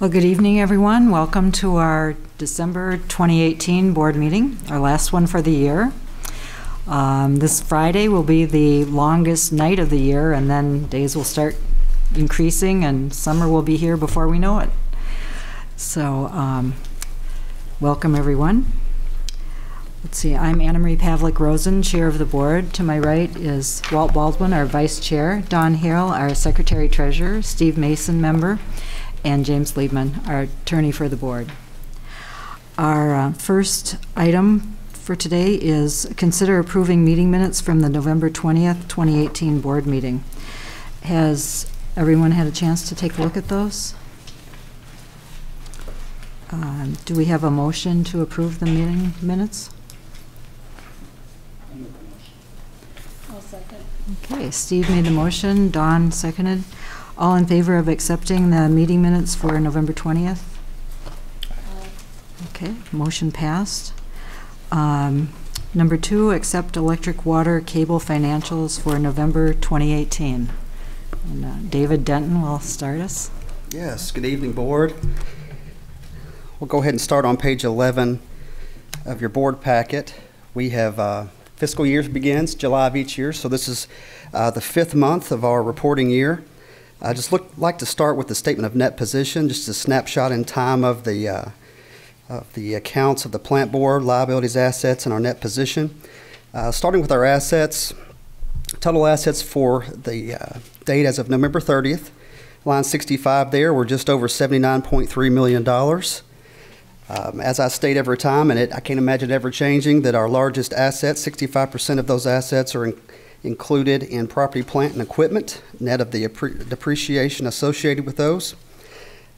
Well, good evening, everyone. Welcome to our December 2018 board meeting, our last one for the year. This Friday will be the longest night of the year, and then days will start increasing, and summer will be here before we know it. So, welcome, everyone. Let's see, I'm Anna Marie Pavlik-Rosen, Chair of the Board. To my right is Walt Baldwin, our Vice Chair, Don Harrell, our Secretary-Treasurer, Steve Mason, Member, and James Liebman, our Attorney for the Board. Our first item for today is consider approving meeting minutes from the November 20th, 2018 board meeting. Has everyone had a chance to take a look at those? Do we have a motion to approve the meeting minutes? I'll second. Okay, Steve made the motion, Don seconded. All in favor of accepting the meeting minutes for November 20th? Okay, motion passed. Number 2, accept electric, water, cable financials for November 2018. And, David Denton will start us. Yes, good evening, board. We'll go ahead and start on page 11 of your board packet. We have fiscal year begins July of each year, so this is the 5th month of our reporting year. I just like to start with the statement of net position, just a snapshot in time of the accounts of the plant board, liabilities, assets, and our net position. Starting with our assets, total assets for the date as of November 30th, line 65 there, we're just over $79.3 million. As I state every time, and I can't imagine it ever changing, that our largest assets, 65% of those assets are included in property, plant, and equipment, net of the depreciation associated with those.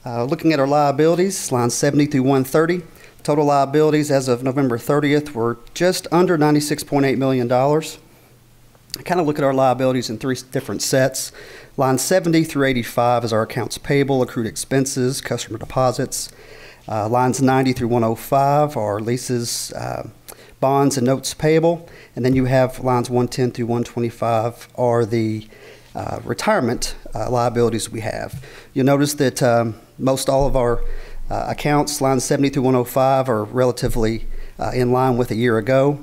Looking at our liabilities, lines 70 through 130, total liabilities as of November 30th were just under $96.8 million. I kind of look at our liabilities in 3 different sets. Line 70 through 85 is our accounts payable, accrued expenses, customer deposits. Lines 90 through 105 are leases, bonds, and notes payable. And then you have lines 110 through 125 are the retirement liabilities we have. You'll notice that most all of our accounts, lines 70 through 105, are relatively in line with a year ago.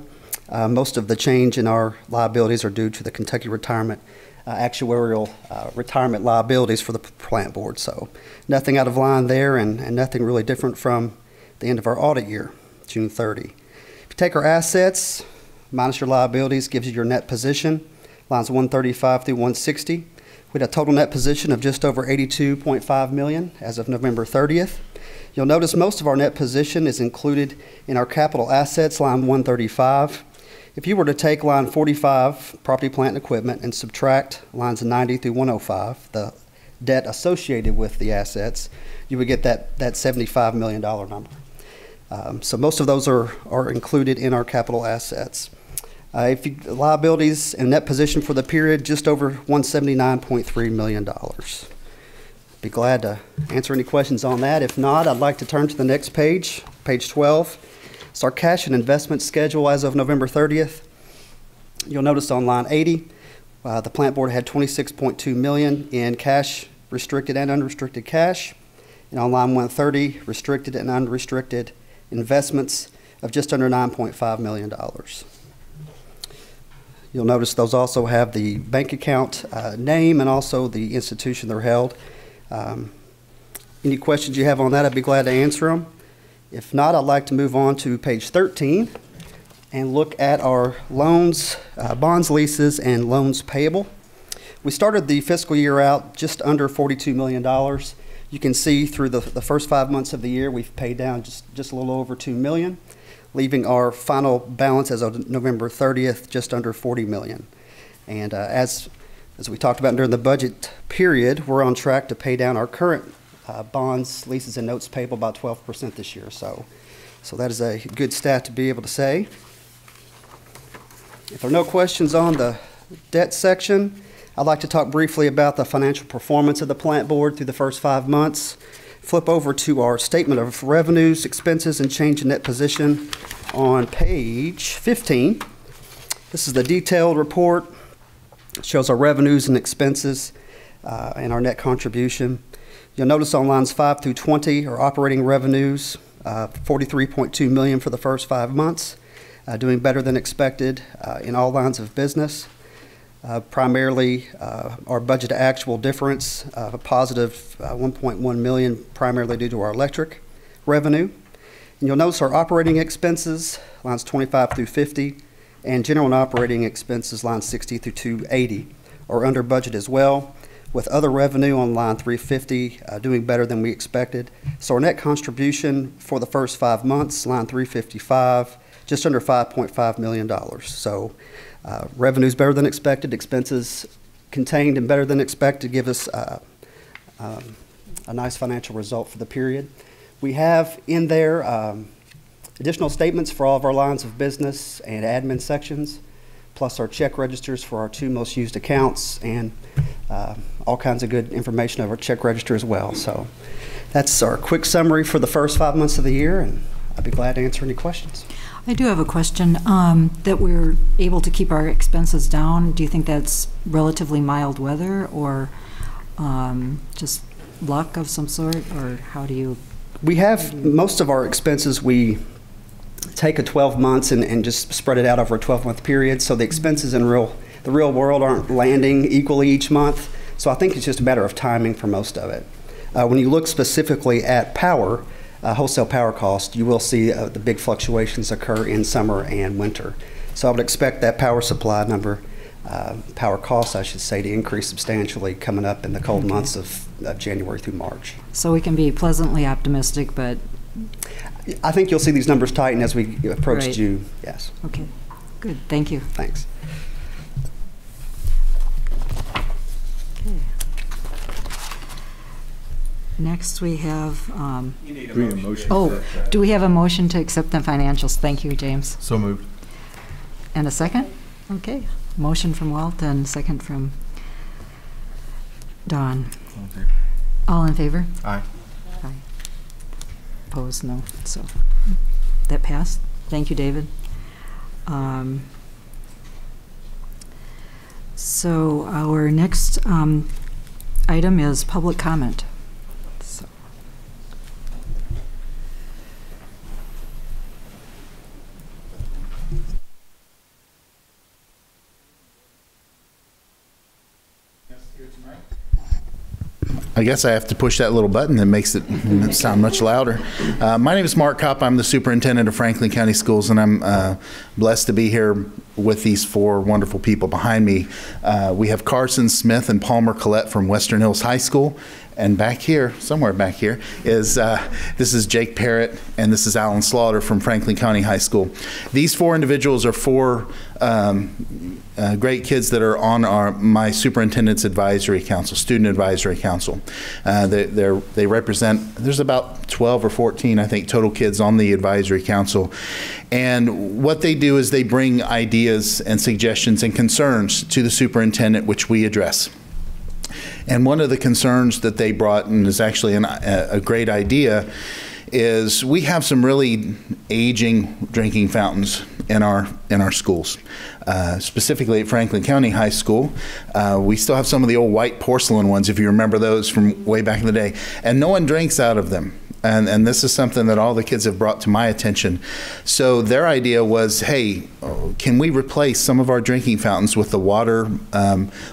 Most of the change in our liabilities are due to the Kentucky retirement actuarial retirement liabilities for the plant board. So nothing out of line there, and nothing really different from the end of our audit year, June 30. If you take our assets minus your liabilities, gives you your net position, lines 135 through 160. We had a total net position of just over $82.5 million as of November 30th. You'll notice most of our net position is included in our capital assets, line 135. If you were to take line 45, property, plant, and equipment, and subtract lines 90 through 105, the debt associated with the assets, you would get that $75 million number. So most of those are included in our capital assets. Liabilities and net position for the period, just over $179.3 million. Be glad to answer any questions on that. If not, I'd like to turn to the next page, page 12. It's our cash and investment schedule as of November 30th. You'll notice on line 80, the plant board had $26.2 million in cash, restricted and unrestricted cash. And on line 130, restricted and unrestricted investments of just under $9.5 million. You'll notice those also have the bank account name and also the institution they're held. Any questions you have on that, I'd be glad to answer them. If not, I'd like to move on to page 13 and look at our loans, bonds, leases, and loans payable. We started the fiscal year out just under $42 million. You can see through the first 5 months of the year, we've paid down just a little over $2 million, leaving our final balance as of November 30th just under $40 million. And as we talked about during the budget period, we're on track to pay down our current bonds, leases, and notes payable by 12% this year. So that is a good stat to be able to say. If there are no questions on the debt section, I'd like to talk briefly about the financial performance of the plant board through the first 5 months. Flip over to our statement of revenues, expenses, and change in net position on page 15. This is the detailed report. It shows our revenues and expenses and our net contribution. You'll notice on lines 5 through 20 are operating revenues, $43.2 million for the first 5 months, doing better than expected in all lines of business. Primarily, our budget to actual difference of a positive $1.1 million, primarily due to our electric revenue. And you'll notice our operating expenses, lines 25 through 50, and general and operating expenses, lines 60 through 280, are under budget as well, with other revenue on line 350 doing better than we expected. So our net contribution for the first 5 months, line 355, just under $5.5 million. So revenues better than expected, expenses contained and better than expected, give us a nice financial result for the period. We have in there additional statements for all of our lines of business and admin sections, plus our check registers for our 2 most used accounts, and all kinds of good information of our check register as well. So that's our quick summary for the first 5 months of the year, and I'd be glad to answer any questions. I do have a question. That we're able to keep our expenses down, do you think that's relatively mild weather, or just luck of some sort, or how do you? We have most of our expenses, we take a 12 months and just spread it out over a 12-month period, so the expenses in the real world aren't landing equally each month. So I think it's just a matter of timing for most of it. When you look specifically at power, wholesale power cost, you will see the big fluctuations occur in summer and winter. So I would expect that power supply number, power cost, I should say, to increase substantially coming up in the cold months of January through March. So we can be pleasantly optimistic, but I think you'll see these numbers tighten as we approach right. June. Yes. Okay, good. Thank you. Thanks. Okay. Next, we have. You need a motion. Oh, do we have a motion to accept the financials? Thank you, James. So moved. And a second? Okay. Motion from Walt and second from Don. Okay. All in favor? Aye. Aye. Opposed? No. So that passed. Thank you, David. So our next item is public comment. So. I guess I have to push that little button that makes it sound much louder. My name is Mark Kopp. I'm the superintendent of Franklin County Schools, and I'm blessed to be here with these 4 wonderful people behind me. We have Carson Smith and Palmer Collette from Western Hills High School. And back here, somewhere back here, is this is Jake Parrott, and this is Alan Slaughter from Franklin County High School. These 4 individuals are 4 great kids that are on my superintendent's advisory council, student advisory council. They represent, there's about 12 or 14, I think, total kids on the advisory council. And what they do is they bring ideas and suggestions and concerns to the superintendent, which we address. And one of the concerns that they brought, and is actually a great idea, is we have some really aging drinking fountains in our schools. Specifically at Franklin County High School, we still have some of the old white porcelain ones, if you remember those from way back in the day, and no one drinks out of them. And this is something that all the kids have brought to my attention. So their idea was, hey, can we replace some of our drinking fountains with the water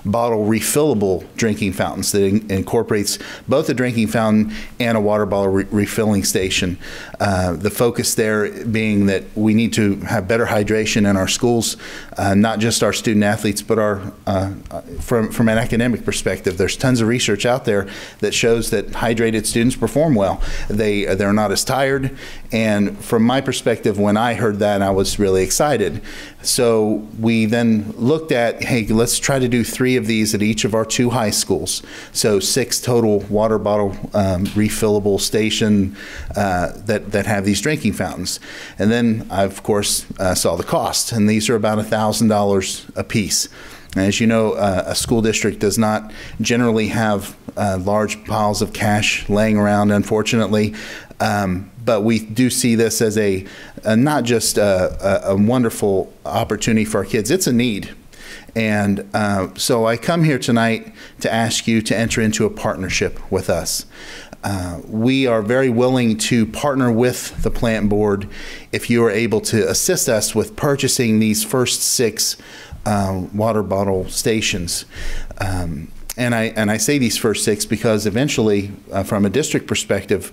bottle refillable drinking fountains that incorporates both a drinking fountain and a water bottle refilling station. The focus there being that we need to have better hydration in our schools, not just our student athletes, but from an academic perspective. There's tons of research out there that shows that hydrated students perform well. They're not as tired, and from my perspective, when I heard that, I was really excited. So we then looked at, hey, let's try to do 3 of these at each of our 2 high schools. So 6 total water bottle refillable station that have these drinking fountains. And then I, of course, saw the cost, and these are about $1,000 a piece. As you know, a school district does not generally have large piles of cash laying around, unfortunately, but we do see this as not just a wonderful opportunity for our kids. It's a need. And so I come here tonight to ask you to enter into a partnership with us. We are very willing to partner with the plant board if you are able to assist us with purchasing these first 6 water bottle stations. And I say these first 6 because eventually, from a district perspective,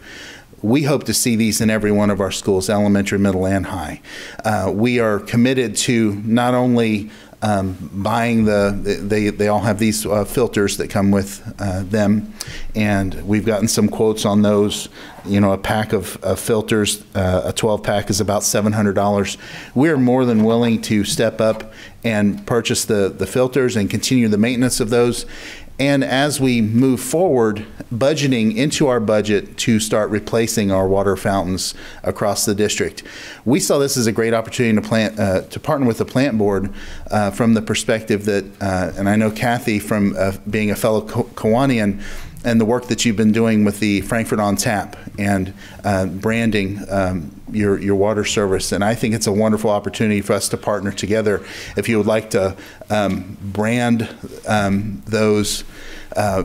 we hope to see these in every one of our schools, elementary, middle, and high. We are committed to not only buying they all have these filters that come with them, and we've gotten some quotes on those. You know, a pack of filters, a 12-pack is about $700. We're more than willing to step up and purchase the filters and continue the maintenance of those. And as we move forward, budgeting into our budget to start replacing our water fountains across the district. We saw this as a great opportunity to partner with the plant board from the perspective that, and I know Kathy from being a fellow Kowanian, and the work that you've been doing with the Frankfort on Tap and branding your water service. And I think it's a wonderful opportunity for us to partner together. If you would like to brand those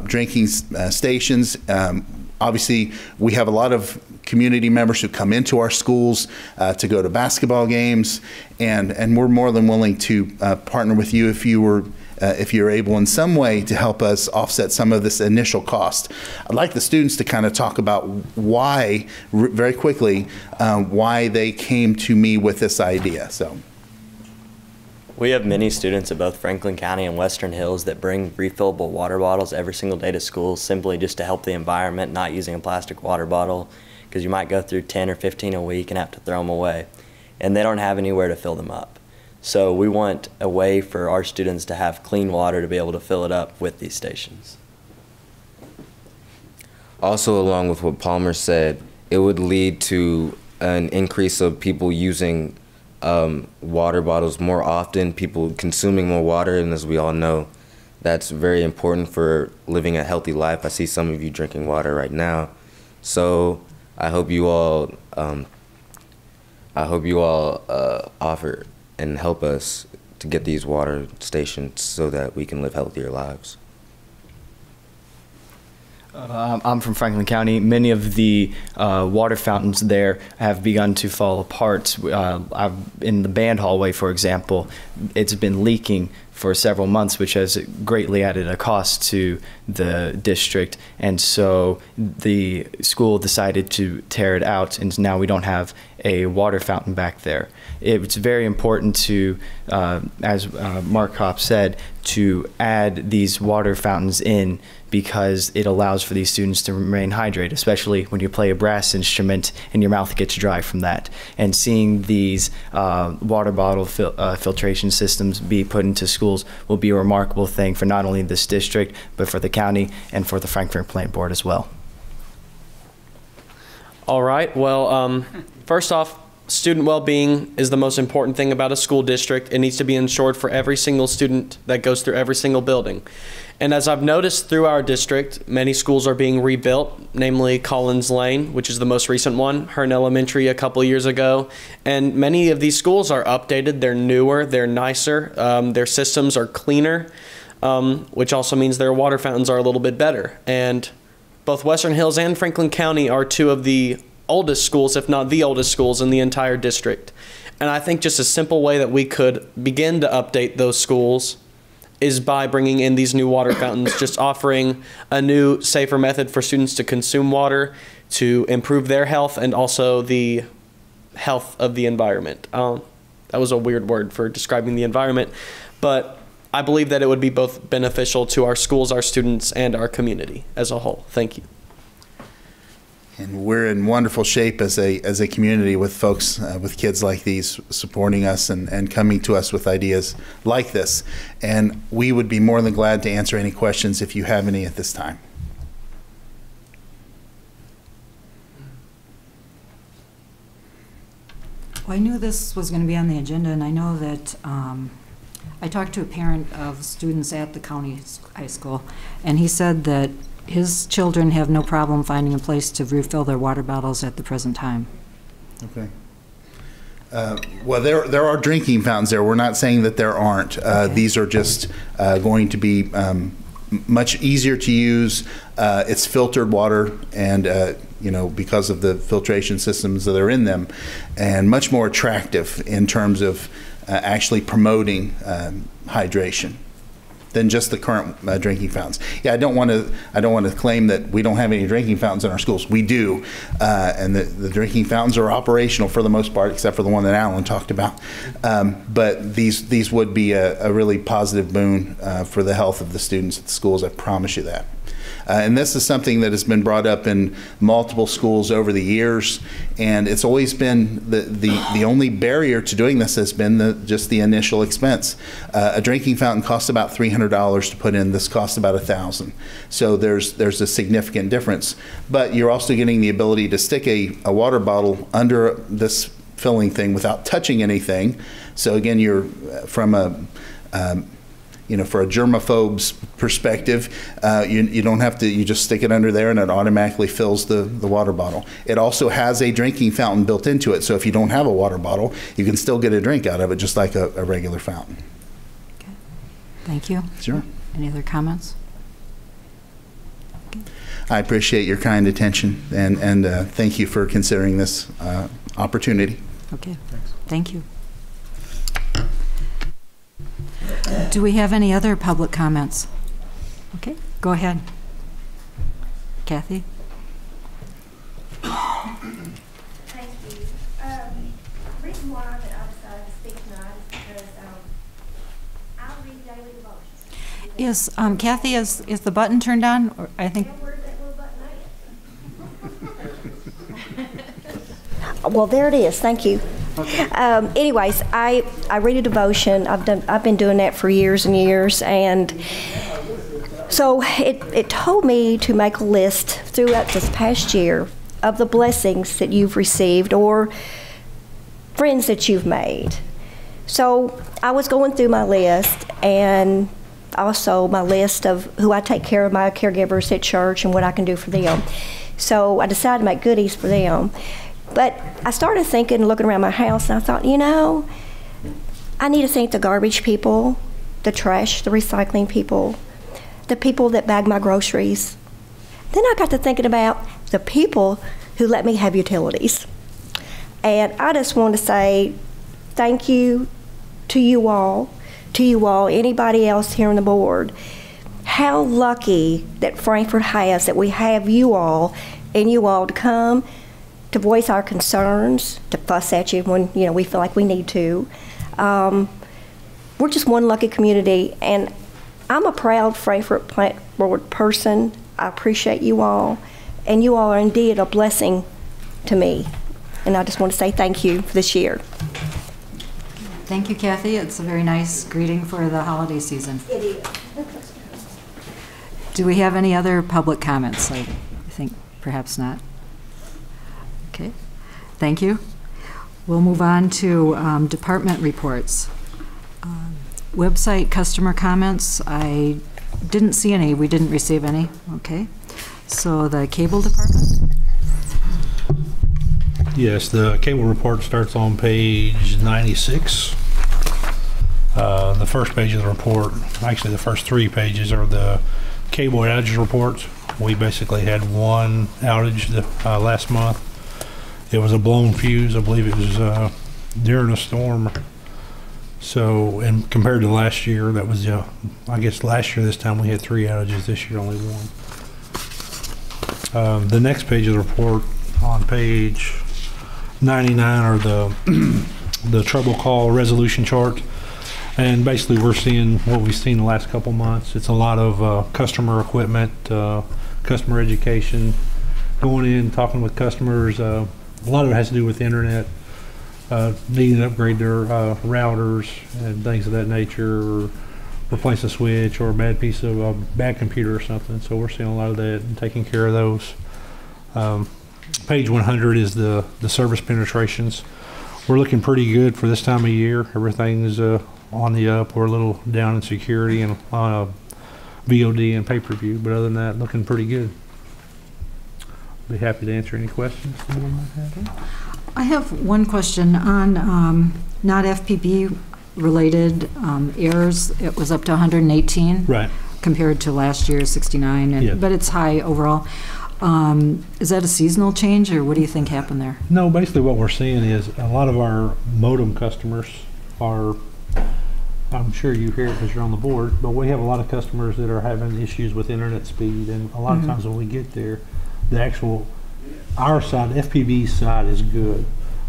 drinking stations, obviously we have a lot of community members who come into our schools to go to basketball games, and we're more than willing to partner with you if you're able in some way to help us offset some of this initial cost. I'd like the students to kind of talk about why, very quickly, why they came to me with this idea. So, we have many students at both Franklin County and Western Hills that bring refillable water bottles every single day to school, simply just to help the environment, not using a plastic water bottle, because you might go through 10 or 15 a week and have to throw them away, and they don't have anywhere to fill them up. So we want a way for our students to have clean water to be able to fill it up with these stations. Also, along with what Palmer said, it would lead to an increase of people using water bottles more often, people consuming more water, and as we all know, that's very important for living a healthy life. I see some of you drinking water right now. So I hope you all offer and help us to get these water stations so that we can live healthier lives. I'm from Franklin County. Many of the water fountains there have begun to fall apart. In the band hallway, for example, it's been leaking for several months, which has greatly added a cost to the district. And so the school decided to tear it out, and now we don't have a water fountain back there. It's very important to, as Mark Kopp said, to add these water fountains in, because it allows for these students to remain hydrated, especially when you play a brass instrument and your mouth gets dry from that. And seeing these water bottle filtration systems be put into schools will be a remarkable thing for not only this district, but for the county and for the Frankfort Plant Board as well. All right, well, first off, student well-being is the most important thing about a school district. It needs to be ensured for every single student that goes through every single building. And as I've noticed through our district, many schools are being rebuilt, namely Collins Lane, which is the most recent one, Hearn Elementary a couple years ago. And many of these schools are updated, they're newer, they're nicer, their systems are cleaner, which also means their water fountains are a little bit better. And both Western Hills and Franklin County are two of the oldest schools, if not the oldest schools in the entire district. And I think just a simple way that we could begin to update those schools is by bringing in these new water fountains, just offering a new, safer method for students to consume water, to improve their health, and also the health of the environment. That was a weird word for describing the environment, but I believe that it would be both beneficial to our schools, our students, and our community as a whole. Thank you. And we're in wonderful shape as a community with folks, with kids like these supporting us and coming to us with ideas like this. And we would be more than glad to answer any questions if you have any at this time. Well, I knew this was going to be on the agenda, and I know that I talked to a parent of students at the county high school, and he said that his children have no problem finding a place to refill their water bottles at the present time. Okay. Well, there are drinking fountains there. We're not saying that there aren't. Okay. These are just going to be much easier to use. It's filtered water, and because of the filtration systems that are in them, and much more attractive in terms of actually promoting hydration than just the current drinking fountains. Yeah, I don't want to claim that we don't have any drinking fountains in our schools. We do, and the drinking fountains are operational for the most part, except for the one that Alan talked about. But these would be a really positive boon for the health of the students at the schools. I promise you that. And this is something that has been brought up in multiple schools over the years, and it's always been the only barrier to doing this has been just the initial expense. A drinking fountain costs about $300 to put in. This costs about $1,000. So there's a significant difference. But you're also getting the ability to stick a water bottle under this filling thing without touching anything. So again, you're from for a germaphobe's perspective, you don't have to, you just stick it under there and it automatically fills the water bottle. It also has a drinking fountain built into it, so if you don't have a water bottle, you can still get a drink out of it just like a regular fountain. Okay. Thank you. Sure. Any other comments? Okay. I appreciate your kind attention, and thank you for considering this opportunity. Okay. Thanks. Thank you. Do we have any other public comments? Okay, go ahead. Kathy? Thank you. The reason why that I decided to speak tonight is because I read daily devotions. Kathy, is the button turned on? Or I think. Where's that little button at? Well, there it is. Thank you. Okay. Anyways, I read a devotion. I've been doing that for years and years, and so it told me to make a list throughout this past year of the blessings that you've received or friends that you've made. So I was going through my list, and also my list of who I take care of, my caregivers at church, and what I can do for them. So I decided to make goodies for them. But I started thinking and looking around my house, and I thought, I need to thank the garbage people, the trash, the recycling people, the people that bag my groceries. Then I got to thinking about the people who let me have utilities. And I just want to say thank you to you all, anybody else here on the board. How lucky that Frankfort has that we have you all and you all to come to voice our concerns, to fuss at you when we feel like we need to. We're just one lucky community, and I'm a proud Frankfort Plant Board person. I appreciate you all, and you all are indeed a blessing to me. And I just want to say thank you for this year. Thank you, Kathy. It's a very nice greeting for the holiday season. It is. Do we have any other public comments? I think perhaps not. Okay, thank you. We'll move on to department reports. Website customer comments, I didn't see any. We didn't receive any. Okay, so the cable department? Yes, the cable report starts on page 96. The first page of the report, actually the first 3 pages are the cable outage reports. We basically had one outage last month. It was a blown fuse. I believe it was during a storm. So, and compared to last year, that was, I guess last year this time we had 3 outages. This year only 1. The next page of the report on page 99 are the trouble call resolution chart. And basically we're seeing what we've seen the last couple months. It's a lot of customer equipment, customer education, going in, talking with customers. A lot of it has to do with the internet, needing to upgrade their routers and things of that nature, or replace a switch or a bad piece of a bad computer or something. So we're seeing a lot of that and taking care of those. Page 100 is the service penetrations. We're looking pretty good for this time of year. Everything's on the up. We're a little down in security and VOD and pay-per-view, but other than that, looking pretty good. Be happy to answer any questions anyone might have. I have one question on not FPB related errors. It was up to 118. Right. Compared to last year's 69, and, Yeah. but it's high overall. Is that a seasonal change, or what do you think happened there? No, basically what we're seeing is a lot of our modem customers are, I'm sure you hear it because you're on the board, but we have a lot of customers that are having issues with internet speed, and a lot of times when we get there, the actual, our side, FPB's side is good,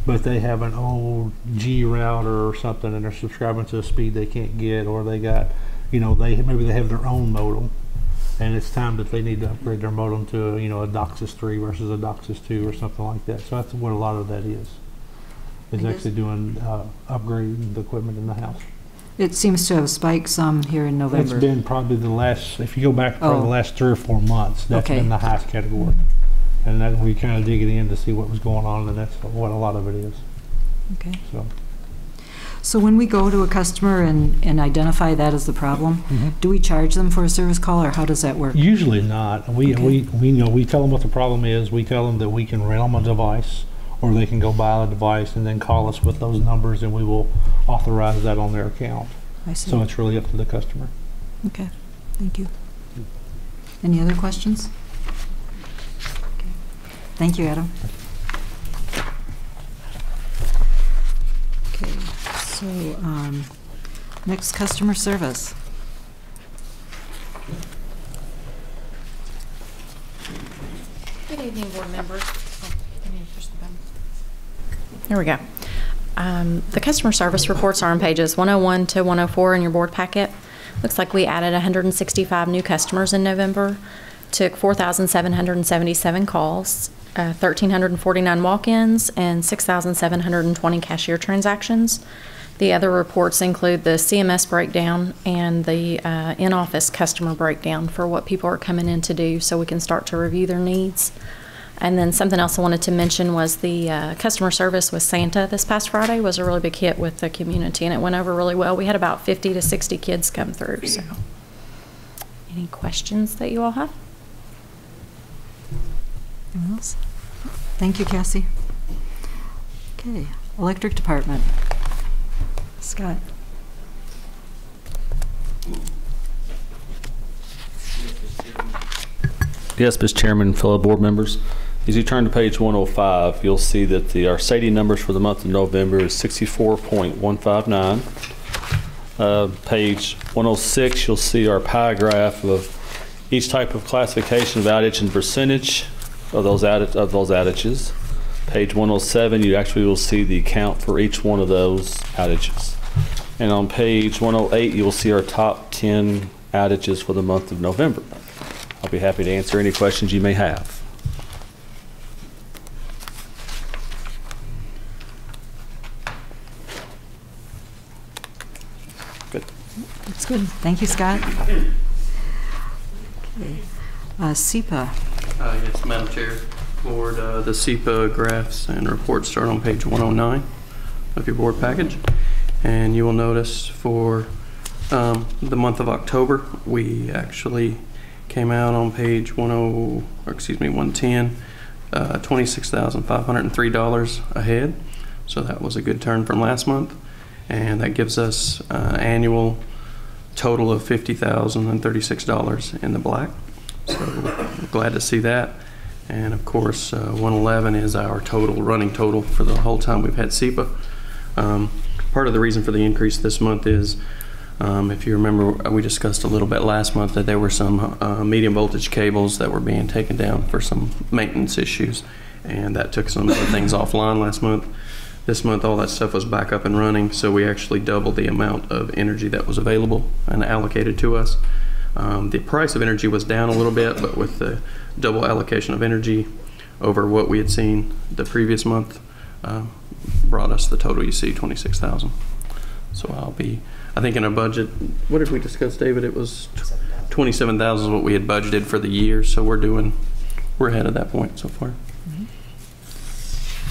but they have an old G router or something and they're subscribing to a speed they can't get, or they got, you know, maybe they have their own modem, and it's time that they need to upgrade their modem to, you know, a DOCSIS 3 versus a DOCSIS 2 or something like that. So that's what a lot of that is actually doing, upgrading the equipment in the house. It seems to have spiked some here in November. It's been probably the last, if you go back for the last 3 or 4 months, that's Okay. been the highest category. And that we kind of dig it in to see what was going on, and that's what a lot of it is. Okay. So when we go to a customer and identify that as the problem, do we charge them for a service call, or how does that work? usually not. We know, we tell them what the problem is. We tell them that we can rent them a device, or they can go buy a device and then call us with those numbers, and we will authorize that on their account. I see. So it's really up to the customer. Okay, thank you. Any other questions? Okay. Thank you, Adam. Okay, so next, customer service. Good evening, board members. Let me push the button. There we go. The customer service reports are on pages 101 to 104 in your board packet. Looks like we added 165 new customers in November, took 4,777 calls, 1,349 walk-ins, and 6,720 cashier transactions. The other reports include the CMS breakdown and the in-office customer breakdown for what people are coming in to do, so we can start to review their needs. And then something else I wanted to mention was the customer service with Santa this past Friday was a really big hit with the community, and it went over really well. We had about 50 to 60 kids come through. So, any questions that you all have? Anyone else? Thank you, Cassie. Okay, electric department. Scott. Yes, Mr. Chairman, fellow board members. As you turn to page 105, you'll see that our SAIDI numbers for the month of November is 64.159. Page 106, you'll see our pie graph of each type of classification of outage and percentage of those outages. Page 107, you actually will see the count for each one of those outages. And on page 108, you will see our top 10 outages for the month of November. I'll be happy to answer any questions you may have. Good. That's good. Thank you, Scott. Okay. SEPA. Yes, Madam Chair. Board, the SEPA graphs and reports start on page 109 of your board package. And you will notice for the month of October, we actually came out on page 110, $26,503 ahead. So that was a good turn from last month. And that gives us annual total of $50,036 in the black. So we're glad to see that. And of course, 111 is our total, running total for the whole time we've had SEPA. Part of the reason for the increase this month is, if you remember, we discussed a little bit last month that there were some medium voltage cables that were being taken down for some maintenance issues, and that took some of the things offline last month. This month, all that stuff was back up and running, so we actually doubled the amount of energy that was available and allocated to us. The price of energy was down a little bit, but with the double allocation of energy over what we had seen the previous month, brought us the total you see, 26,000. So I think in our budget, what did we discuss, David? It was 27,000 is what we had budgeted for the year, so we're ahead of that point so far.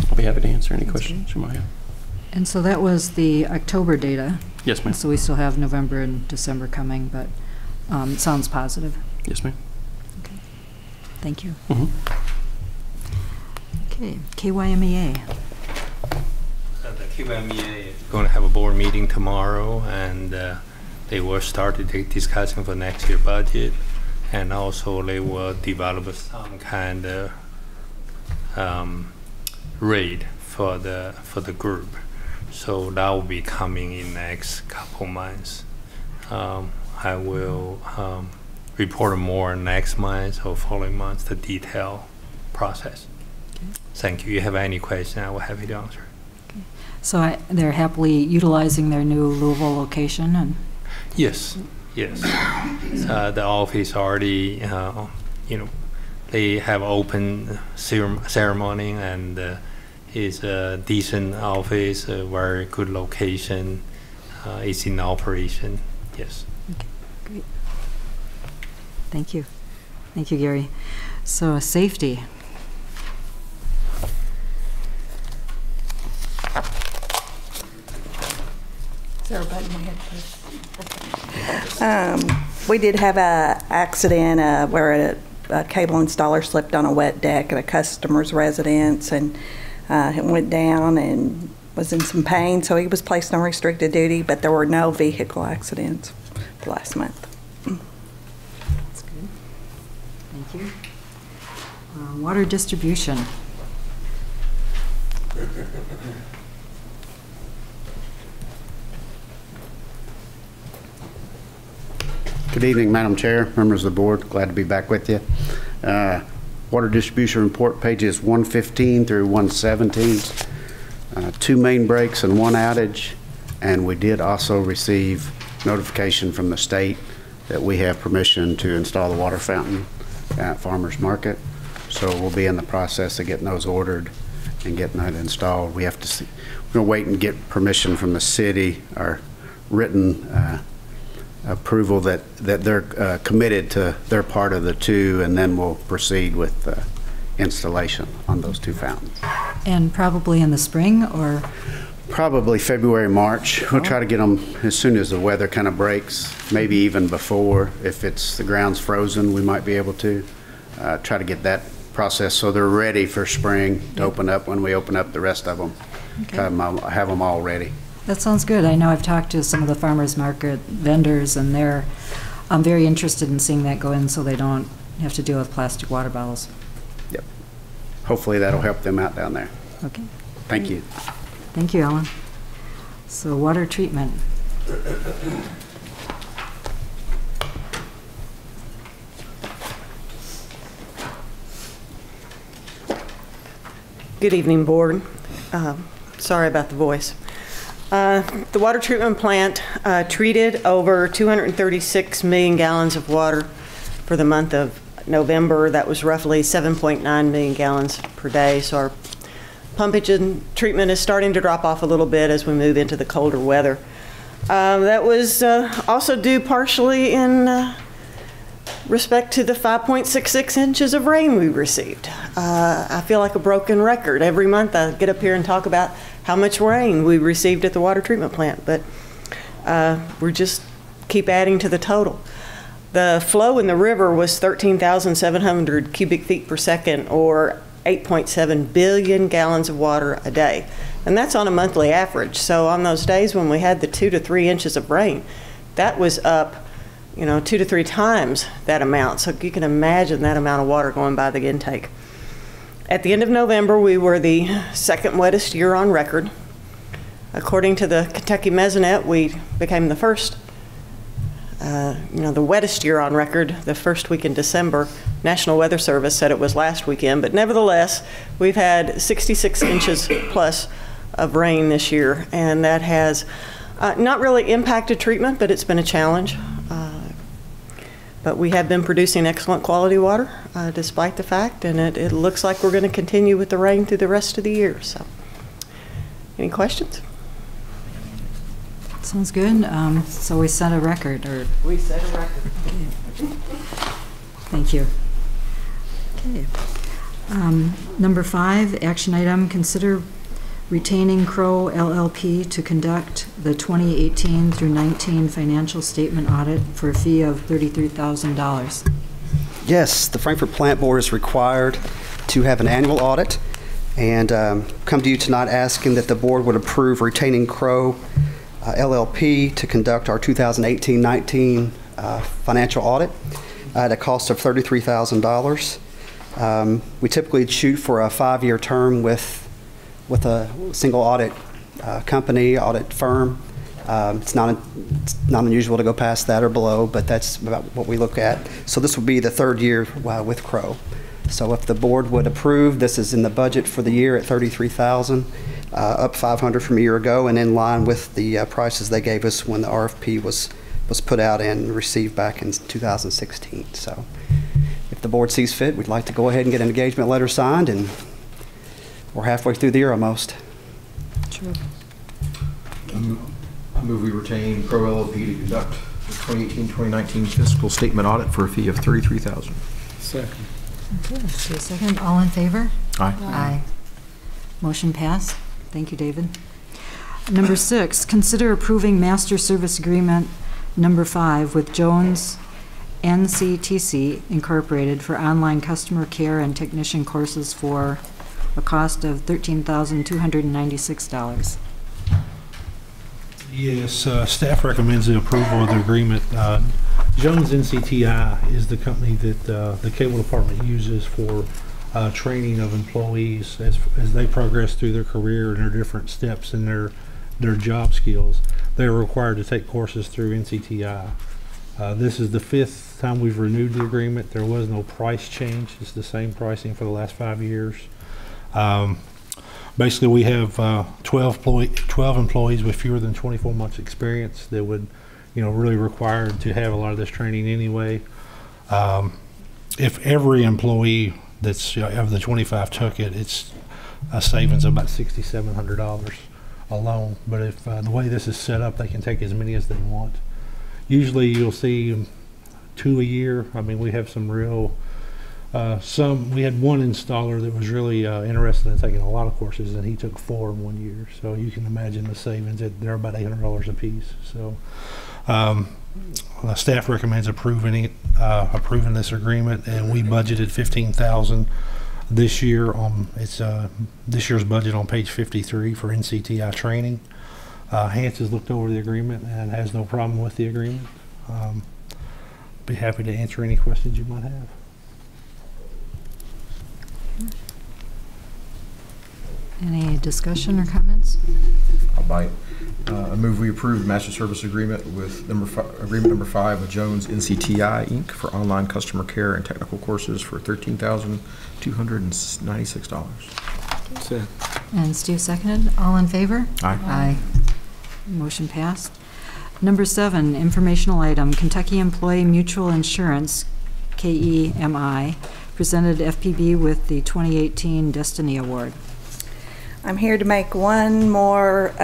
I'll be happy to answer any questions you might have. And so that was the October data. Yes, ma'am. So we still have November and December coming, but it sounds positive. Yes, ma'am. Okay. Thank you. Mm-hmm. Okay, KYMEA. KYMEA is going to have a board meeting tomorrow, and they will start discussing for next year budget, and also they will develop some kind of rate for the group. So that will be coming in next couple months. I will report more next month or following months the detail process. Okay. Thank you. If you have any question, I will happy to answer. Okay. So they're happily utilizing their new Louisville location, and yes, yes. The office already, they have open ceremony, and it's a decent office, a very good location. It's in operation. Yes. Okay, great. Thank you. Thank you, Gary. So safety. Is there a button we have to push? We did have an accident where a cable installer slipped on a wet deck at a customer's residence, and it went down and was in some pain, so he was placed on restricted duty, but there were no vehicle accidents last month. That's good. Thank you. Water distribution. Good evening, Madam Chair, members of the board. Glad to be back with you. Water distribution report, pages 115 through 117. 2 main breaks and 1 outage, and we did also receive notification from the state that we have permission to install the water fountain at Farmers Market. So we'll be in the process of getting those ordered and getting that installed. We have to see, we're going to wait and get permission from the city, our written approval that they're committed to their part of the 2, and then we'll proceed with installation on those 2 fountains. And probably in the spring, or? Probably February, March. We'll try to get them as soon as the weather kind of breaks, maybe even before. If the ground's frozen, we might be able to try to get that process so they're ready for spring to open up when we open up the rest of them. Okay. Have them all ready. That sounds good. I know I've talked to some of the farmers market vendors, and I'm very interested in seeing that go in so they don't have to deal with plastic water bottles. Yep. Hopefully that'll help them out down there. Okay. Thank you. Thank you, Ellen. So water treatment. Good evening, board. Sorry about the voice. The water treatment plant treated over 236 million gallons of water for the month of November. That was roughly 7.9 million gallons per day. So our pumpage and treatment is starting to drop off a little bit as we move into the colder weather. That was also due partially in respect to the 5.66 inches of rain we received. I feel like a broken record. Every month I get up here and talk about how much rain we received at the water treatment plant, but we're just keep adding to the total. The flow in the river was 13,700 cubic feet per second, or 8.7 billion gallons of water a day. And that's on a monthly average. So on those days when we had the 2 to 3 inches of rain, that was up 2 to 3 times that amount. So you can imagine that amount of water going by the intake. At the end of November, we were the 2nd wettest year on record. According to the Kentucky Mesonet, we became the first, the wettest year on record the first week in December. National Weather Service said it was last weekend, but nevertheless, we've had 66 inches plus of rain this year, and that has not really impacted treatment, but it's been a challenge. But we have been producing excellent quality water despite the fact, and it looks like we're going to continue with the rain through the rest of the year. So, any questions? Sounds good. So we set a record, or we set a record. Okay. Thank you. Okay. Number 5, action item: consider retaining Crowe LLP to conduct the 2018 through 19 financial statement audit for a fee of $33,000. Yes, the Frankfort Plant Board is required to have an annual audit, and come to you tonight asking that the board would approve retaining Crowe LLP to conduct our 2018-19 financial audit at a cost of $33,000. We typically shoot for a 5-year term with a single audit company, audit firm. It's not unusual to go past that or below, but that's about what we look at. So this will be the 3rd year with Crowe. So if the board would approve, this is in the budget for the year at $33,000, up $500 from a year ago, and in line with the prices they gave us when the RFP was put out and received back in 2016. So if the board sees fit, we'd like to go ahead and get an engagement letter signed, and we're halfway through the year almost. Sure. I move we retain Crowe LLP to conduct the 2018-2019 fiscal statement audit for a fee of $33,000. Second. Okay, so a second. All in favor? Aye. Aye. Motion passed. Thank you, David. Number 6, consider approving master service agreement number 5 with Jones NCTI Incorporated for online customer care and technician courses for a cost of $13,296. Yes, staff recommends the approval of the agreement. Jones NCTI is the company that the cable department uses for training of employees as they progress through their career and their different steps in their job skills. They're required to take courses through NCTI. This is the 5th time we've renewed the agreement. There was no price change. It's the same pricing for the last 5 years. Basically, we have 12 employees with fewer than 24 months experience that would, really required to have a lot of this training anyway. If every employee that's of the 25 took it, it's a savings of about $6,700 alone. But if the way this is set up, they can take as many as they want. Usually, you'll see 2 a year. I mean, we have some real. We had one installer that was really interested in taking a lot of courses, and he took 4 in 1 year. So you can imagine the savings. They're about $800 a piece. So staff recommends approving this agreement, and we budgeted $15,000 this year. It's this year's budget on page 53 for NCTI training. Hans has looked over the agreement and has no problem with the agreement. Be happy to answer any questions you might have. Any discussion or comments? I'll bite. I move we approve the master service agreement with agreement number 5 with Jones NCTI Inc. for online customer care and technical courses for $13,296. And Steve seconded. All in favor? Aye. Aye. Motion passed. Number 7, informational item, Kentucky Employee Mutual Insurance, KEMI, presented FPB with the 2018 Destiny Award. I'm here to make one more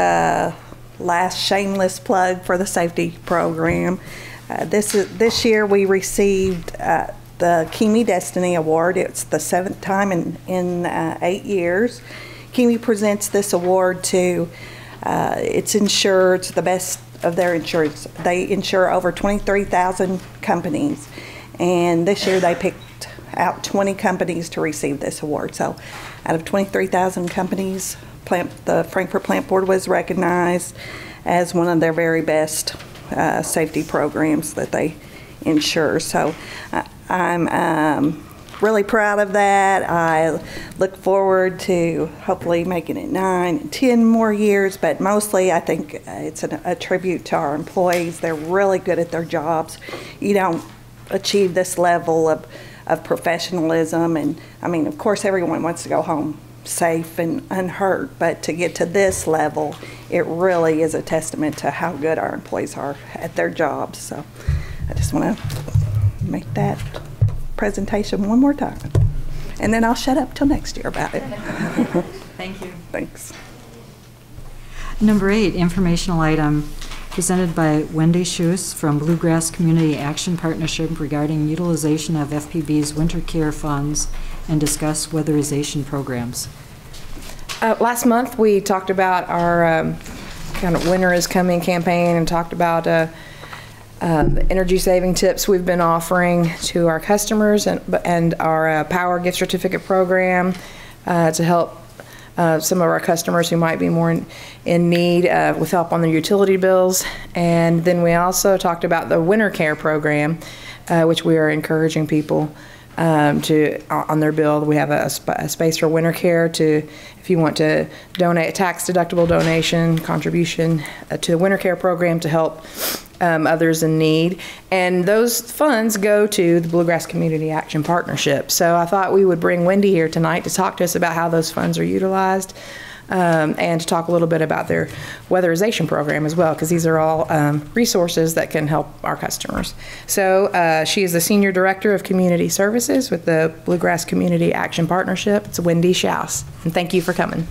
last shameless plug for the safety program. This year we received the KEMI Destiny Award. It's the 7th time in 8 years. KEMI presents this award to its insureds, the best of their insurance. They insure over 23,000 companies, and this year they picked out 20 companies to receive this award. So out of 23,000 companies, the Frankfort Plant Board was recognized as one of their very best safety programs that they insure. So I'm really proud of that. I look forward to hopefully making it 9 and 10 more years, but mostly I think it's a tribute to our employees. They're really good at their jobs. You don't achieve this level of professionalism, and I mean, of course, everyone wants to go home safe and unhurt, but to get to this level, it really is a testament to how good our employees are at their jobs. So I just want to make that presentation one more time, and then I'll shut up till next year about it. Thank you. Thanks. Number 8, informational item, presented by Wendy Shouse from Bluegrass Community Action Partnership regarding utilization of FPB's winter care funds and discuss weatherization programs. Last month we talked about our kind of winter is coming campaign and talked about the energy saving tips we've been offering to our customers and our power gift certificate program to help some of our customers who might be more in need with help on their utility bills. And then we also talked about the winter care program, which we are encouraging people to on their bill. We have a space for winter care to, if you want to donate a tax-deductible donation contribution to the winter care program to help others in need. And those funds go to the Bluegrass Community Action Partnership. So I thought we would bring Wendy here tonight to talk to us about how those funds are utilized and to talk a little bit about their weatherization program as well, because these are all resources that can help our customers. So she is the Senior Director of Community Services with the Bluegrass Community Action Partnership. It's Wendy Shouse. And thank you for coming.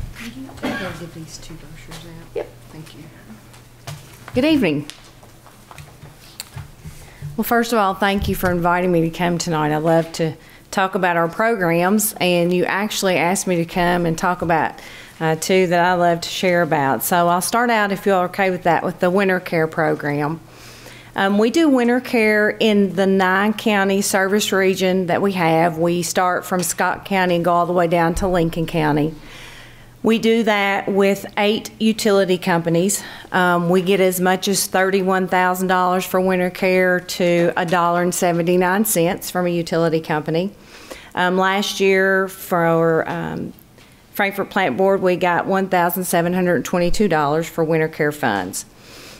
I'll give these 2 brochures out. Yep. Thank you. Good evening. Well, first of all, thank you for inviting me to come tonight. I love to talk about our programs, and you actually asked me to come and talk about 2 that I love to share about. So I'll start out, if you're okay with that, with the winter care program. We do winter care in the 9-county service region that we have. We start from Scott County and go all the way down to Lincoln County. We do that with 8 utility companies. We get as much as $31,000 for winter care to $1.79 from a utility company. Last year for Frankfort Plant Board, we got $1,722 for winter care funds.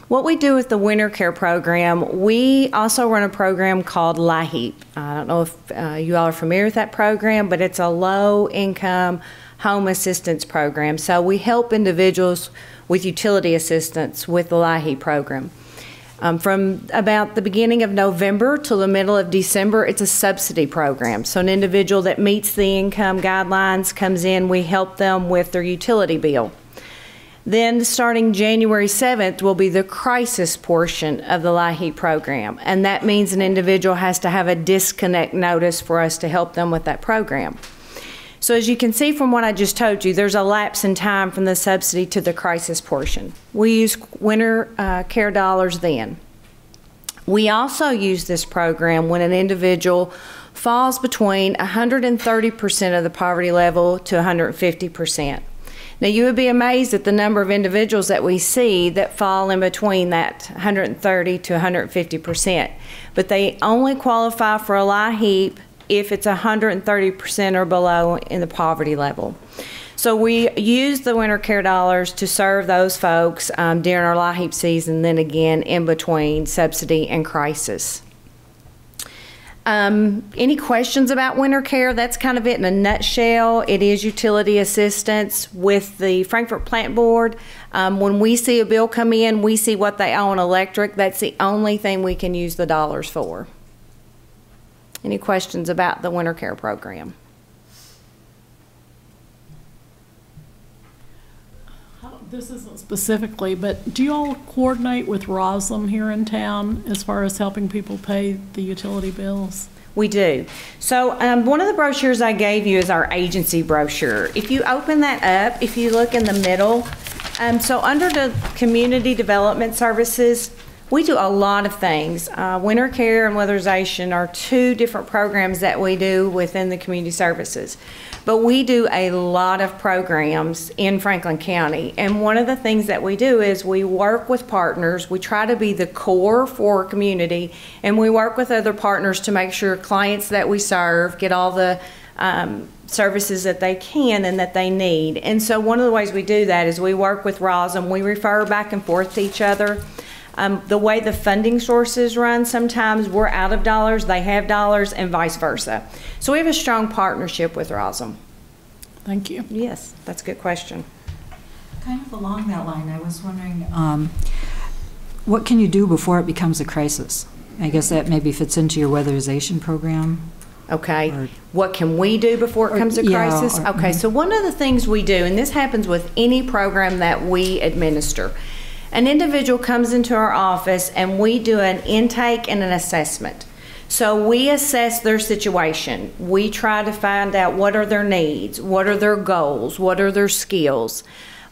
What we do with the winter care program, we also run a program called LIHEAP. I don't know if you all are familiar with that program, but it's a low-income home assistance program. So we help individuals with utility assistance with the LIHEAP program. From about the beginning of November till the middle of December, it's a subsidy program. So an individual that meets the income guidelines comes in, we help them with their utility bill. Then starting January 7th will be the crisis portion of the LIHEAP program. And that means an individual has to have a disconnect notice for us to help them with that program. So as you can see from what I just told you, there's a lapse in time from the subsidy to the crisis portion. We use winter care dollars then. We also use this program when an individual falls between 130% of the poverty level to 150%. Now you would be amazed at the number of individuals that we see that fall in between that 130 to 150%. But they only qualify for a LIHEAP if it's 130% or below in the poverty level. So we use the winter care dollars to serve those folks during our LIHEAP season, then again in between subsidy and crisis. Any questions about winter care? That's kind of it in a nutshell. It is utility assistance with the Frankfort Plant Board. When we see a bill come in, we see what they owe on electric. That's the only thing we can use the dollars for. Any questions about the winter care program? This isn't specifically, but do you all coordinate with Roslyn here in town as far as helping people pay the utility bills? We do. So one of the brochures I gave you is our agency brochure. If you open that up, if you look in the middle, so under the Community Development Services, we do a lot of things. Winter care and weatherization are 2 different programs that we do within the community services. But we do a lot of programs in Franklin County. And one of the things that we do is we work with partners. We try to be the core for our community, and we work with other partners to make sure clients that we serve get all the services that they can and that they need. And so one of the ways we do that is we work with Roslyn. We refer back and forth to each other. The way the funding sources run, sometimes we're out of dollars, they have dollars, and vice versa. So we have a strong partnership with Roslyn. Thank you. Yes, that's a good question. Kind of along that line, I was wondering, what can you do before it becomes a crisis? I guess that maybe fits into your weatherization program. Okay, what can we do before it comes to crisis? Okay, so one of the things we do, and this happens with any program that we administer, an individual comes into our office and we do an intake and an assessment. So we assess their situation. We try to find out what are their needs, what are their goals, what are their skills.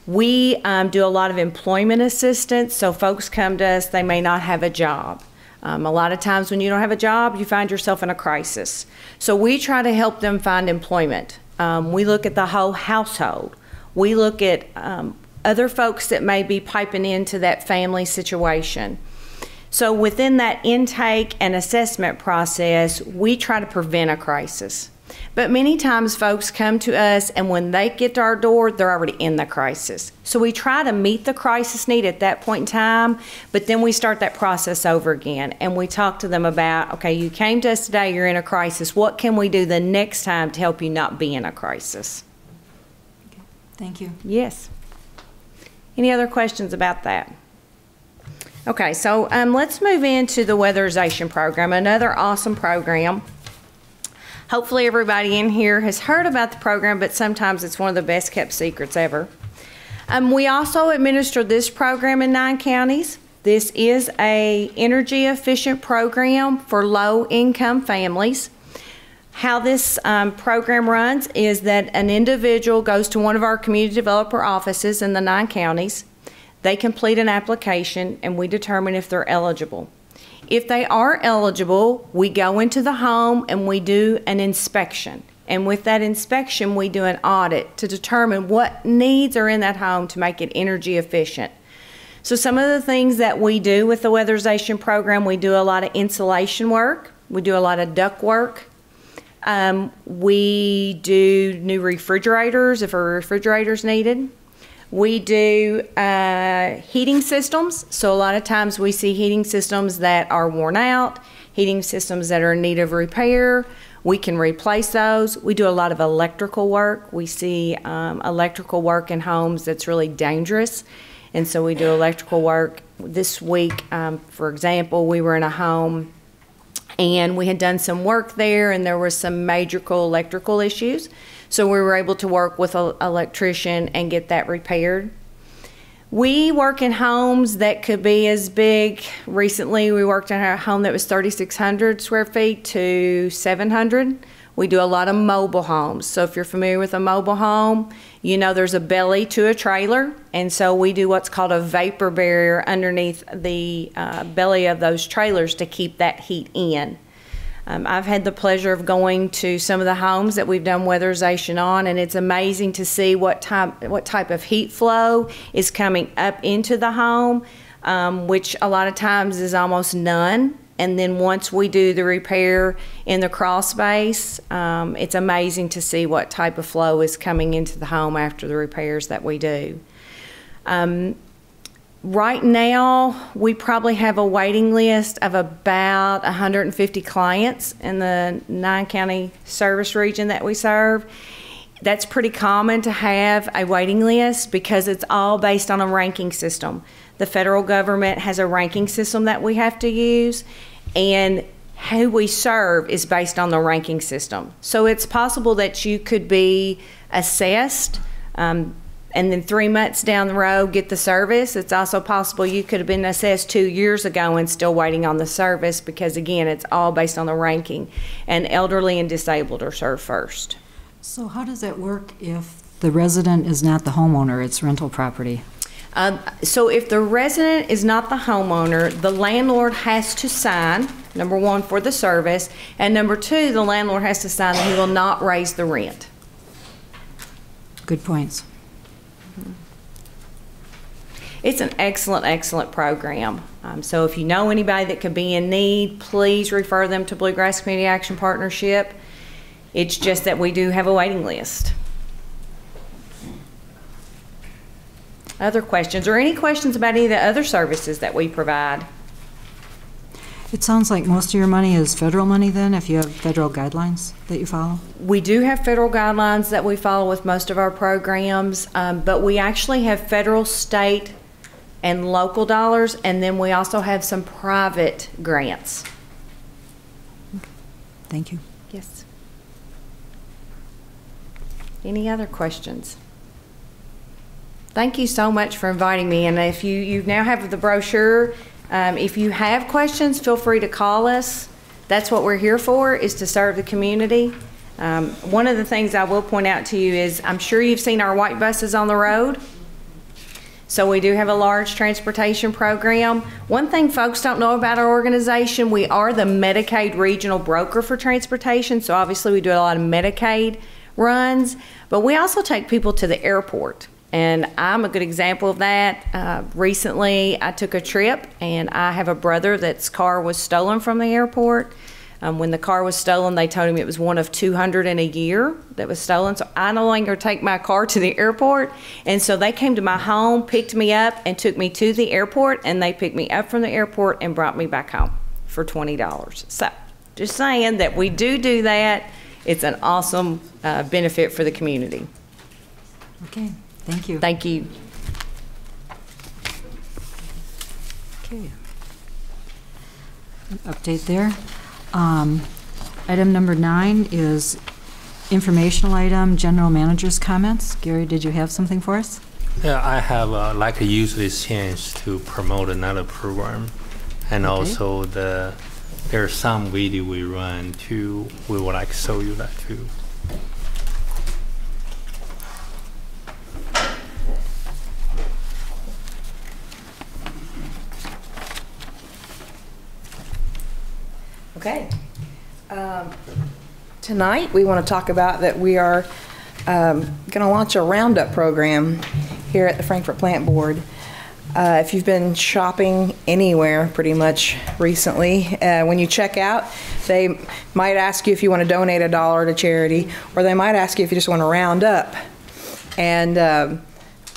We do a lot of employment assistance, so folks come to us, they may not have a job. A lot of times when you don't have a job, you find yourself in a crisis. So we try to help them find employment. We look at the whole household. We look at other folks that may be piping into that family situation. So within that intake and assessment process, we try to prevent a crisis. But many times folks come to us, and when they get to our door, they're already in the crisis. So we try to meet the crisis need at that point in time, but then we start that process over again. And we talk to them about, okay, you came to us today, you're in a crisis. What can we do the next time to help you not be in a crisis? Okay. Thank you. Yes. Any other questions about that? Okay, so let's move into the Weatherization program, another awesome program. Hopefully everybody in here has heard about the program, but sometimes it's one of the best kept secrets ever. We also administer this program in 9 counties. This is a energy efficient program for low income families. How this program runs is that an individual goes to one of our community developer offices in the 9 counties. They complete an application and we determine if they're eligible. If they are eligible, we go into the home and we do an inspection. And with that inspection, we do an audit to determine what needs are in that home to make it energy efficient. So some of the things that we do with the Weatherization program, we do a lot of insulation work. We do a lot of duct work. We do new refrigerators if a refrigerator's needed. We do heating systems. So a lot of times we see heating systems that are worn out, heating systems that are in need of repair. We can replace those. We do a lot of electrical work. We see electrical work in homes that's really dangerous. And so we do electrical work. This week, for example, we were in a home and we had done some work there and there were some major electrical issues. So we were able to work with an electrician and get that repaired. We work in homes that could be as big. Recently, we worked in a home that was 3,600 square feet to 700. We do a lot of mobile homes. So if you're familiar with a mobile home, you know there's a belly to a trailer. And so we do what's called a vapor barrier underneath the belly of those trailers to keep that heat in. I've had the pleasure of going to some of the homes that we've done weatherization on, and it's amazing to see what type of heat flow is coming up into the home, which a lot of times is almost none. And then once we do the repair in the crawl space, it's amazing to see what type of flow is coming into the home after the repairs that we do. Right now, we probably have a waiting list of about 150 clients in the 9-county service region that we serve. That's pretty common to have a waiting list because it's all based on a ranking system. The federal government has a ranking system that we have to use, and who we serve is based on the ranking system. So it's possible that you could be assessed and then 3 months down the road get the service. It's also possible you could have been assessed 2 years ago and still waiting on the service because, again, it's all based on the ranking. And elderly and disabled are served first. So how does that work if the resident is not the homeowner, it's rental property? So if the resident is not the homeowner, the landlord has to sign, number one, for the service, and number two, the landlord has to sign that he will not raise the rent. Good points. It's an excellent, excellent program. So if you know anybody that could be in need, please refer them to Bluegrass Community Action Partnership. It's just that we do have a waiting list. Other questions or any questions about any of the other services that we provide? It sounds like most of your money is federal money then, if you have federal guidelines that you follow? We do have federal guidelines that we follow with most of our programs, but we actually have federal, state, and local dollars, and then we also have some private grants. Thank you. Yes. Any other questions? Thank you so much for inviting me, and if you now have the brochure, if you have questions, feel free to call us. That's what we're here for, is to serve the community. One of the things I will point out to you is I'm sure you've seen our white buses on the road. So we do have a large transportation program. One thing folks don't know about our organization, we are the Medicaid regional broker for transportation. So obviously we do a lot of Medicaid runs, but we also take people to the airport. And I'm a good example of that. Recently, I took a trip, and I have a brother that's car was stolen from the airport. When the car was stolen, they told him it was one of 200 in a year that was stolen. So I no longer take my car to the airport. And so they came to my home, picked me up, and took me to the airport. And they picked me up from the airport and brought me back home for $20. So just saying that we do that. It's an awesome benefit for the community. Okay, thank you. Thank you. Okay. Update there. Item number 9 is informational item, general manager's comments. Gary, did you have something for us? Yeah, I have like a use this chance to promote another program, and Okay. also there's some video we run too. We would like to show you that too. Okay. Tonight, we want to talk about that we are going to launch a Roundup program here at the Frankfort Plant Board. If you've been shopping anywhere pretty much recently, when you check out, they might ask you if you want to donate $1 to charity, or they might ask you if you just want to round up. And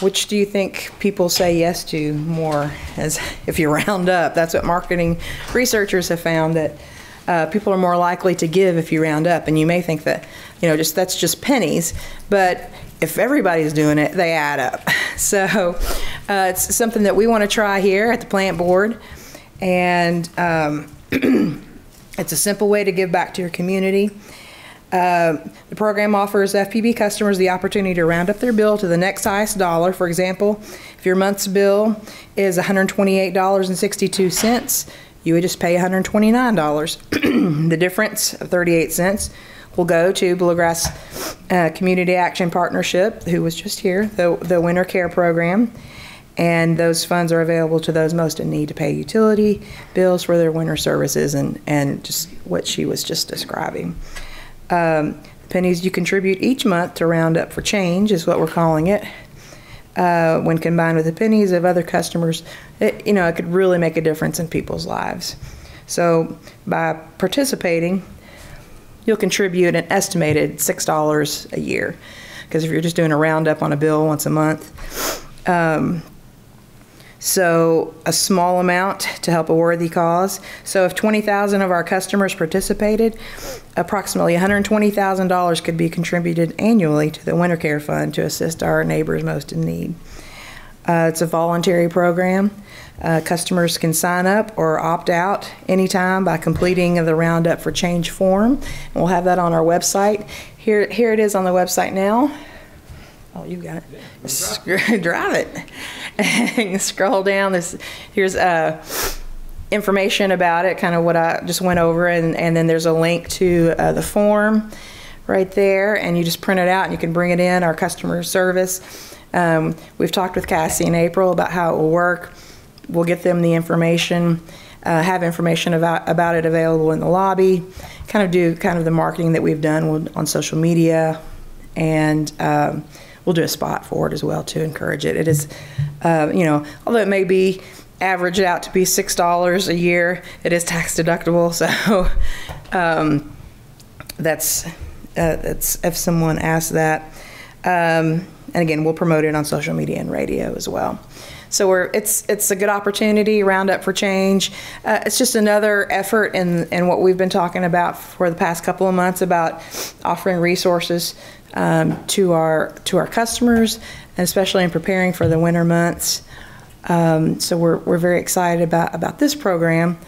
which do you think people say yes to more, as if you round up? That's what marketing researchers have found, that people are more likely to give if you round up. And you may think that, you know, that's just pennies, but if everybody's doing it, they add up. So it's something that we want to try here at the plant board. And it's a simple way to give back to your community. The program offers FPB customers the opportunity to round up their bill to the next highest dollar. For example, if your month's bill is $128.62, you would just pay $129. The difference of 38 cents will go to Bluegrass Community Action Partnership, who was just here, the Winter Care Program. And those funds are available to those most in need to pay utility bills for their winter services and just what she was just describing. Pennies you contribute each month to Round Up for Change is what we're calling it. When combined with the pennies of other customers, it could really make a difference in people's lives. So by participating, you'll contribute an estimated $6 a year, because if you're just doing a roundup on a bill once a month. So a small amount to help a worthy cause. So if 20,000 of our customers participated, approximately $120,000 could be contributed annually to the Winter Care Fund to assist our neighbors most in need. It's a voluntary program. Customers can sign up or opt out anytime by completing the Roundup for Change form. And we'll have that on our website. Here it is on the website now. Oh, you got it. Drive it. And scroll down. Here's information about it, kind of what I just went over, and then there's a link to the form right there, and you just print it out and you can bring it in, our customer service. We've talked with Cassie and April about how it will work. We'll get them the information, have information about it available in the lobby, kind of do the marketing that we've done on social media, and we'll do a spot for it as well to encourage it. It is, although it may be averaged out to be $6 a year, it is tax deductible. So that's if someone asks that. And again, we'll promote it on social media and radio as well. So it's a good opportunity, Roundup for Change. It's just another effort in what we've been talking about for the past couple of months about offering resources to our customers, and especially in preparing for the winter months. So we're very excited about this program.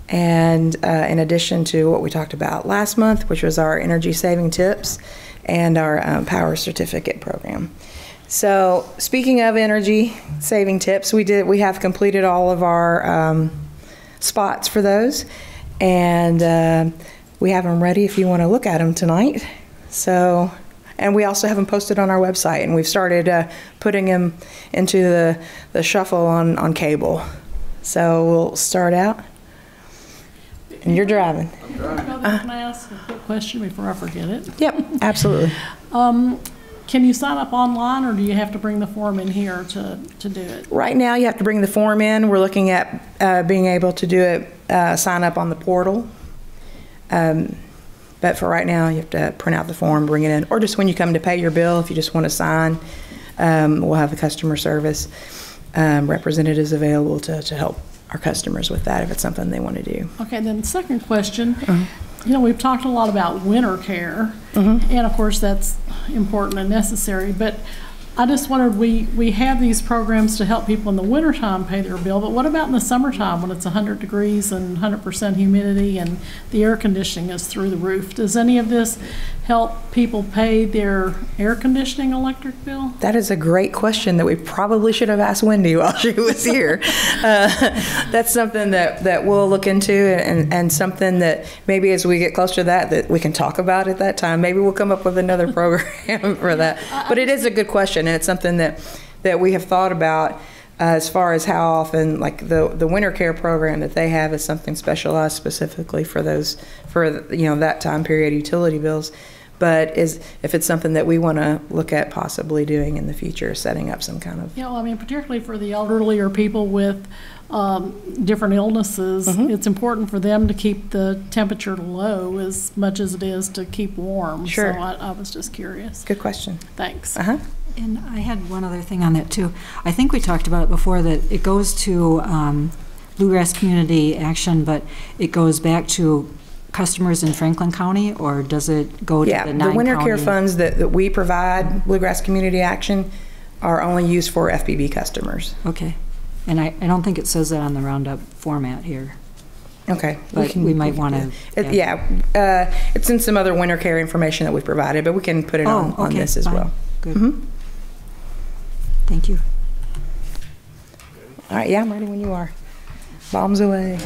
And in addition to what we talked about last month, which was our energy saving tips and our power certificate program. So speaking of energy saving tips, we have completed all of our spots for those, and we have them ready if you want to look at them tonight. So, and we also have them posted on our website, and we've started putting them into the shuffle on cable. So we'll start out. And you're driving. Can I ask a quick question before I forget it? Yep, absolutely. Can you sign up online, or do you have to bring the form in here to do it? Right now, you have to bring the form in. We're looking at being able to do it, sign up on the portal. But for right now, you have to print out the form, bring it in, or just when you come to pay your bill, if you just want to sign, we'll have a customer service representatives available to help our customers with that if it's something they want to do. Okay, then the second question, you know, we've talked a lot about winter care, and of course that's important and necessary, but I just wondered, we have these programs to help people in the wintertime pay their bill, but what about in the summertime when it's 100 degrees and 100% humidity and the air conditioning is through the roof? Does any of this help people pay their air conditioning electric bill? That is a great question that we probably should have asked Wendy while she was here. That's something that we'll look into, and something that maybe as we get closer to that we can talk about at that time. Maybe we'll come up with another program for that. But it is a good question, and it's something that we have thought about as far as how often, like the winter care program that they have is something specialized specifically for that time period utility bills. But if it's something that we want to look at possibly doing in the future, setting up some kind of... Yeah, well, I mean, particularly for the elderly or people with different illnesses, it's important for them to keep the temperature low as much as it is to keep warm. Sure. So I was just curious. Good question. Thanks. And I had one other thing on that too. I think we talked about it before, that it goes to Bluegrass Community Action, but it goes back to customers in Franklin County, or does it go to the 9 the winter care county? funds that we provide, Bluegrass Community Action, are only used for FPB customers. Okay. And I don't think it says that on the Roundup format here. Okay. But we might want to... It's in some other winter care information that we provided, but we can put it on this as well. Good. Thank you. All right, yeah, I'm ready when you are. Bombs away.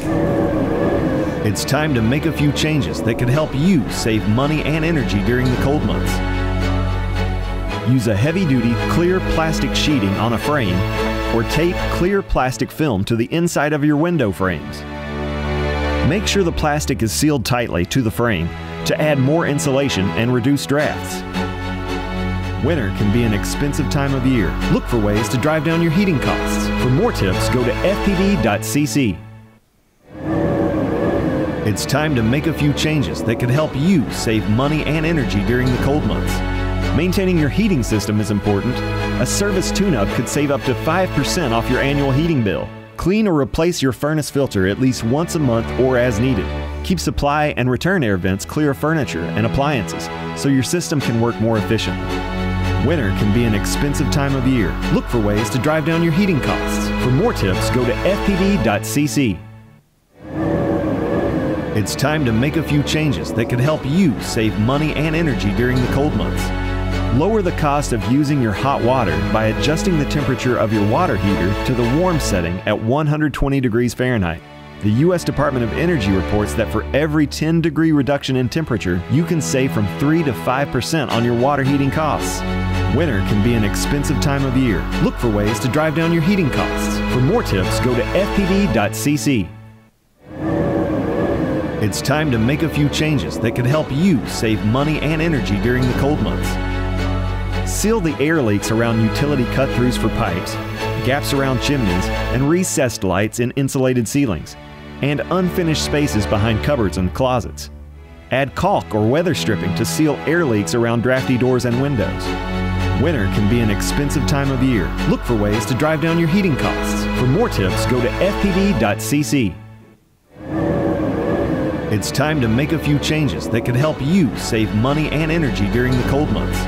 It's time to make a few changes that could help you save money and energy during the cold months. Use a heavy-duty clear plastic sheeting on a frame, or tape clear plastic film to the inside of your window frames. Make sure the plastic is sealed tightly to the frame to add more insulation and reduce drafts. Winter can be an expensive time of year. Look for ways to drive down your heating costs. For more tips, go to fpb.cc. It's time to make a few changes that could help you save money and energy during the cold months. Maintaining your heating system is important. A service tune-up could save up to 5% off your annual heating bill. Clean or replace your furnace filter at least once a month or as needed. Keep supply and return air vents clear of furniture and appliances so your system can work more efficiently. Winter can be an expensive time of year. Look for ways to drive down your heating costs. For more tips, go to fpb.cc. It's time to make a few changes that could help you save money and energy during the cold months. Lower the cost of using your hot water by adjusting the temperature of your water heater to the warm setting at 120 degrees Fahrenheit. The U.S. Department of Energy reports that for every 10-degree reduction in temperature, you can save from 3 to 5% on your water heating costs. Winter can be an expensive time of year. Look for ways to drive down your heating costs. For more tips, go to fpb.cc. It's time to make a few changes that could help you save money and energy during the cold months. Seal the air leaks around utility cut-throughs for pipes, gaps around chimneys, and recessed lights in insulated ceilings, and unfinished spaces behind cupboards and closets. Add caulk or weather stripping to seal air leaks around drafty doors and windows. Winter can be an expensive time of year. Look for ways to drive down your heating costs. For more tips, go to fpb.cc. It's time to make a few changes that could help you save money and energy during the cold months.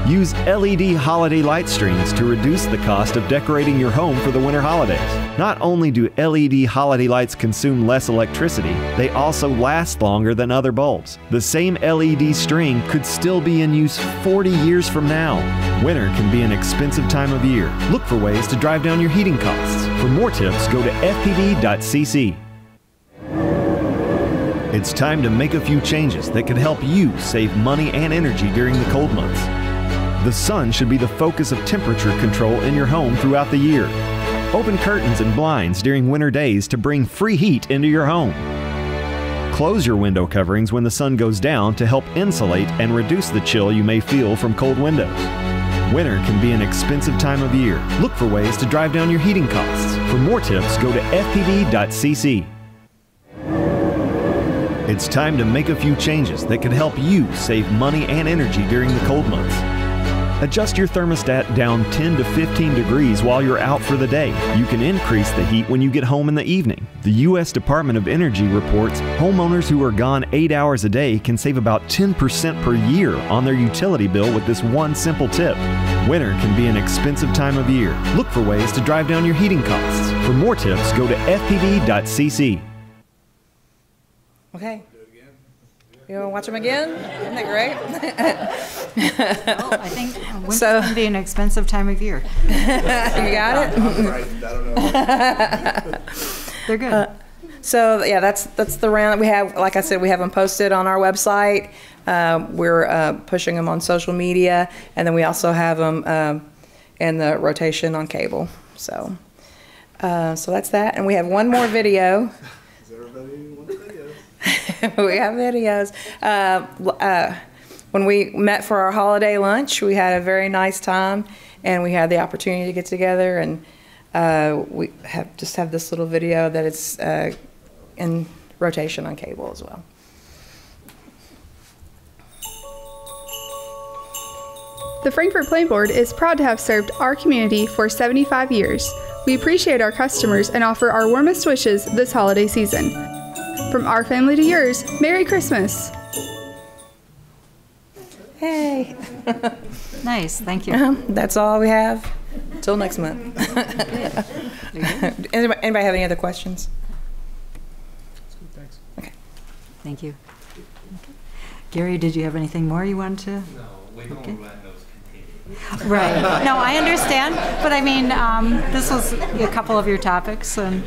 Use LED holiday light strings to reduce the cost of decorating your home for the winter holidays. Not only do LED holiday lights consume less electricity, they also last longer than other bulbs. The same LED string could still be in use 40 years from now. Winter can be an expensive time of year. Look for ways to drive down your heating costs. For more tips, go to fpb.cc. It's time to make a few changes that could help you save money and energy during the cold months. The sun should be the focus of temperature control in your home throughout the year. Open curtains and blinds during winter days to bring free heat into your home. close your window coverings when the sun goes down to help insulate and reduce the chill you may feel from cold windows. Winter can be an expensive time of year. Look for ways to drive down your heating costs. For more tips, go to fpb.cc. It's time to make a few changes that could help you save money and energy during the cold months. Adjust your thermostat down 10 to 15 degrees while you're out for the day. You can increase the heat when you get home in the evening. The U.S. Department of Energy reports homeowners who are gone 8 hours a day can save about 10% per year on their utility bill with this one simple tip. Winter can be an expensive time of year. Look for ways to drive down your heating costs. For more tips, go to fpb.cc. Okay. You want to watch them again? Isn't that great? Well, I think winter's going to be an expensive time of year. You got it? They're good. So yeah, that's the round we have. Like I said, we have them posted on our website. We're pushing them on social media, and then we also have them in the rotation on cable. So that's that. And we have one more video. Does everybody want the video? We have videos. When we met for our holiday lunch, we had a very nice time, and we had the opportunity to get together, and we have this little video that is in rotation on cable as well. The Frankfort Plain Board is proud to have served our community for 75 years. We appreciate our customers and offer our warmest wishes this holiday season. From our family to yours, Merry Christmas. Hey. Nice, thank you. That's all we have. Until next month. Anybody have any other questions? Thanks. Okay. Thank you. Okay. Gary, did you have anything more you wanted to? No, we don't let those continue. Right. No, I understand, but I mean, this was a couple of your topics, and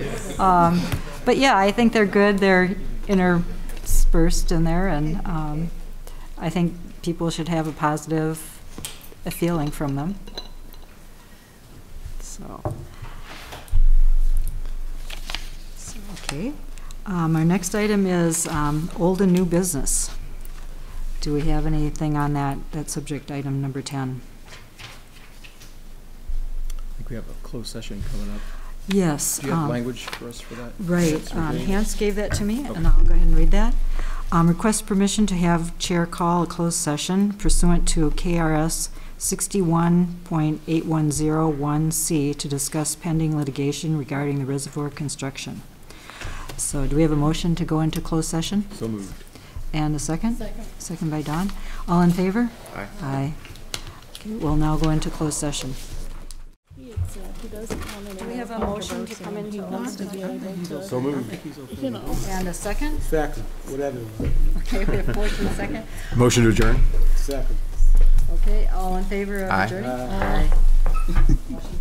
but yeah, I think they're good. They're interspersed in there, and I think people should have a positive feeling from them. So okay. Our next item is old and new business. Do we have anything on that subject item number 10? I think we have a closed session coming up. Yes. Do you have language for us for that? Right. Hans gave that to me, and I'll go ahead and read that. Request permission to have chair call a closed session pursuant to KRS 61.8101C to discuss pending litigation regarding the reservoir construction. So do we have a motion to go into closed session? So moved. And a second? Second. Second by Don. All in favor? Aye. Aye. Okay, we'll now go into closed session. Do we have a motion to come into So moved. And a second? Second, whatever. Okay, we have motion and a second. Motion to adjourn. Second. Okay, all in favor of Aye. adjourning? Aye. Aye. Motion